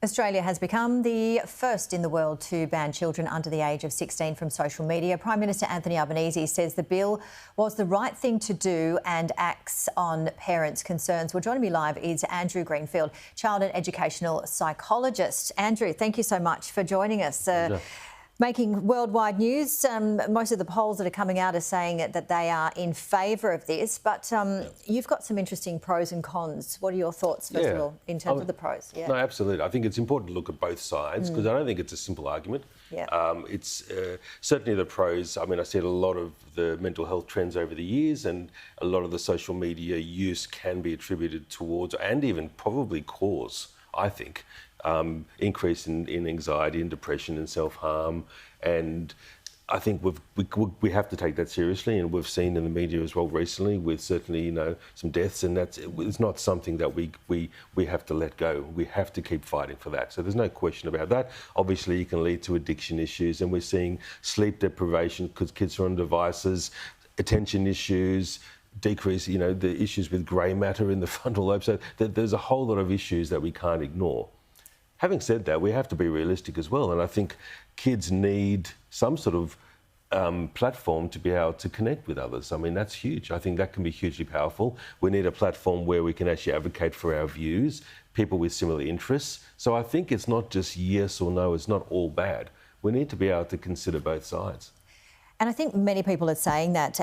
Australia has become the first in the world to ban children under the age of 16 from social media. Prime Minister Anthony Albanese says the bill was the right thing to do and acts on parents' concerns. Well, joining me live is Andrew Greenfield, child and educational psychologist. Andrew, thank you so much for joining us. Making worldwide news. Most of the polls that are coming out are saying that they are in favour of this, but you've got some interesting pros and cons. What are your thoughts, first of all, in terms of the pros? No, absolutely. I think it's important to look at both sides because I don't think it's a simple argument. It's certainly the pros. I mean, I see a lot of the mental health trends over the years, and a lot of the social media use can be attributed towards, and even probably cause, I think, increase in anxiety and depression and self-harm. And I think we have to take that seriously, and we've seen in the media as well recently with certainly, some deaths, and it's not something that we have to let go. We have to keep fighting for that. So there's no question about that. Obviously, it can lead to addiction issues, and we're seeing sleep deprivation because kids are on devices, attention issues, decrease, the issues with grey matter in the frontal lobe. So there's a whole lot of issues that we can't ignore. Having said that, we have to be realistic as well, and I think kids need some sort of platform to be able to connect with others. I mean, that's huge. I think that can be hugely powerful. We need a platform where we can actually advocate for our views, people with similar interests. So I think it's not just yes or no, it's not all bad. We need to be able to consider both sides. And I think many people are saying that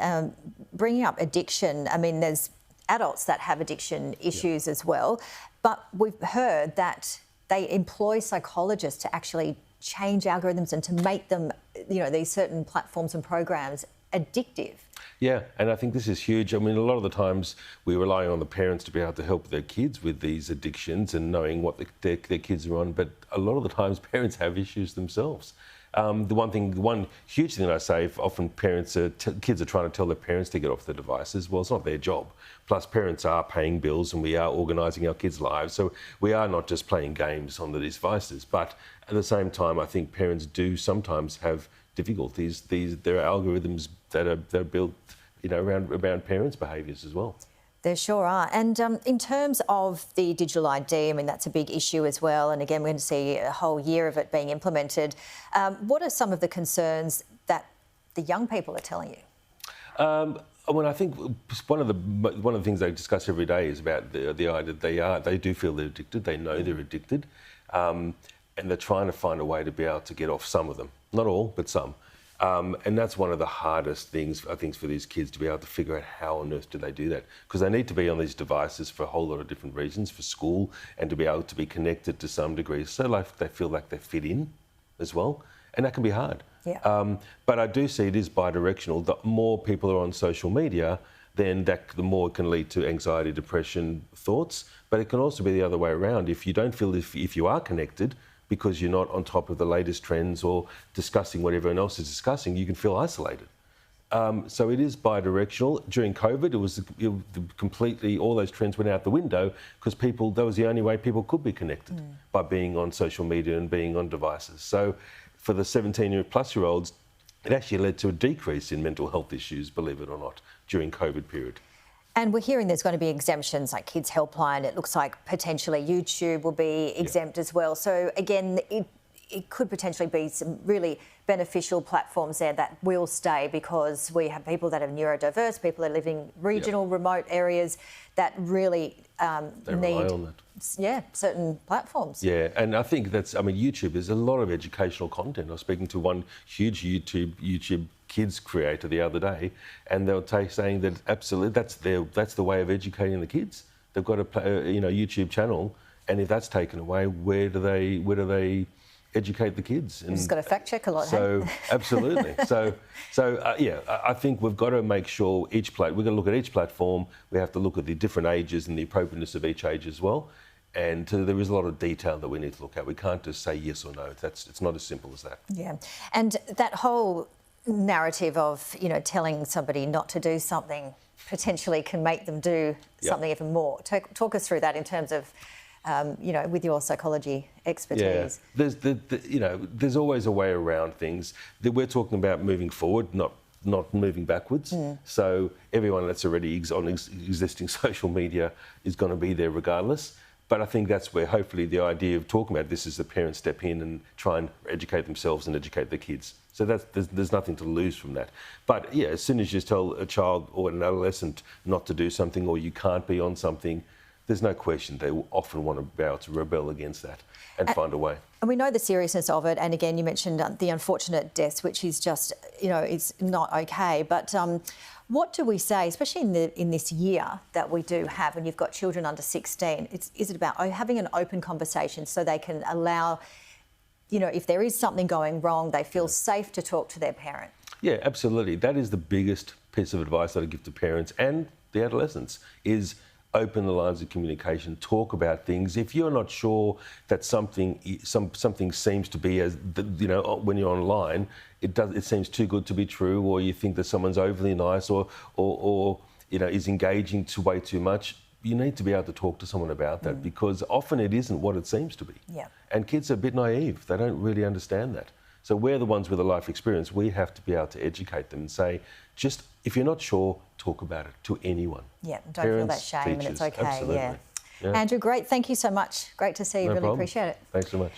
bringing up addiction, I mean, there's adults that have addiction issues as well, but we've heard that they employ psychologists to actually change algorithms and to make them, these certain platforms and programs addictive. Yeah, and I think this is huge. I mean, a lot of the times we rely on the parents to be able to help their kids with these addictions and knowing what their kids are on, but a lot of the times parents have issues themselves. The one huge thing that I say, often kids are trying to tell their parents to get off the devices. Well, it's not their job. Plus, parents are paying bills and we are organising our kids' lives. So we are not just playing games on the devices. But at the same time, I think parents do sometimes have difficulties. There are algorithms that are built, around parents' behaviours as well. There sure are. And in terms of the digital ID, I mean, that's a big issue as well. And again, we're going to see a whole year of it being implemented. What are some of the concerns that the young people are telling you? I think one of the things they discuss every day is about the idea that they do feel they're addicted. They know they're addicted, and they're trying to find a way to be able to get off some of them. Not all, but some. And that's one of the hardest things, I think, for these kids to be able to figure out how on earth do they do that. Because they need to be on these devices for a whole lot of different reasons, for school, and to be able to be connected to some degree. So they feel like they fit in as well. And that can be hard. Yeah. But I do see it is bi-directional. The more people are on social media, then the more it can lead to anxiety, depression, thoughts. But it can also be the other way around. If you don't feel if you are connected, because you're not on top of the latest trends or discussing what everyone else is discussing, you can feel isolated. So it is bi-directional. During COVID, it was completely, all those trends went out the window because that was the only way people could be connected, by being on social media and being on devices. So for the 17-plus-year-olds, it actually led to a decrease in mental health issues, believe it or not, during COVID period. And we're hearing there's going to be exemptions like Kids Helpline. It looks like potentially YouTube will be exempt as well. So again, it could potentially be some really beneficial platforms there that will stay because we have people that are neurodiverse, people that are living regional, remote areas that really need on that. Certain platforms. Yeah, and I think YouTube, there's a lot of educational content. I was speaking to one huge YouTube kids creator the other day, and they were saying that absolutely that's the way of educating the kids. They've got a YouTube channel, and if that's taken away, where do they educate the kids? You've just got to fact check a lot. So absolutely. I think we've got to make sure we've got to look at each platform. We have to look at the different ages and the appropriateness of each age as well. And there is a lot of detail that we need to look at. We can't just say yes or no. It's not as simple as that. Yeah, and that whole narrative of telling somebody not to do something potentially can make them do something even more. Talk us through that in terms of with your psychology expertise. Yeah, there's always a way around things. We're talking about moving forward, not moving backwards. So everyone that's already on existing social media is going to be there regardless. But I think that's where hopefully the idea of talking about this is the parents step in and try and educate themselves and educate their kids. So there's nothing to lose from that. But yeah, as soon as you tell a child or an adolescent not to do something or you can't be on something, there's no question they will often want to be able to rebel against that and find a way. And we know the seriousness of it. And again, you mentioned the unfortunate deaths, which is just, it's not okay. But what do we say, especially in this year that we do have, when you've got children under 16, is it about having an open conversation so they can allow, if there is something going wrong, they feel safe to talk to their parent? Yeah, absolutely. That is the biggest piece of advice that I give to parents and the adolescents is open the lines of communication, talk about things. If you're not sure that something seems to be as, when you're online, it seems too good to be true, or you think that someone's overly nice or is engaging way too much, you need to be able to talk to someone about that because often it isn't what it seems to be. Yeah. And kids are a bit naive. They don't really understand that. So we're the ones with a life experience. We have to be able to educate them and say, just if you're not sure, talk about it to anyone. Yeah, don't feel that shame, teachers, and it's okay. Absolutely. Yeah. Andrew, great. Thank you so much. Great to see you. No really problem. Appreciate it. Thanks so much.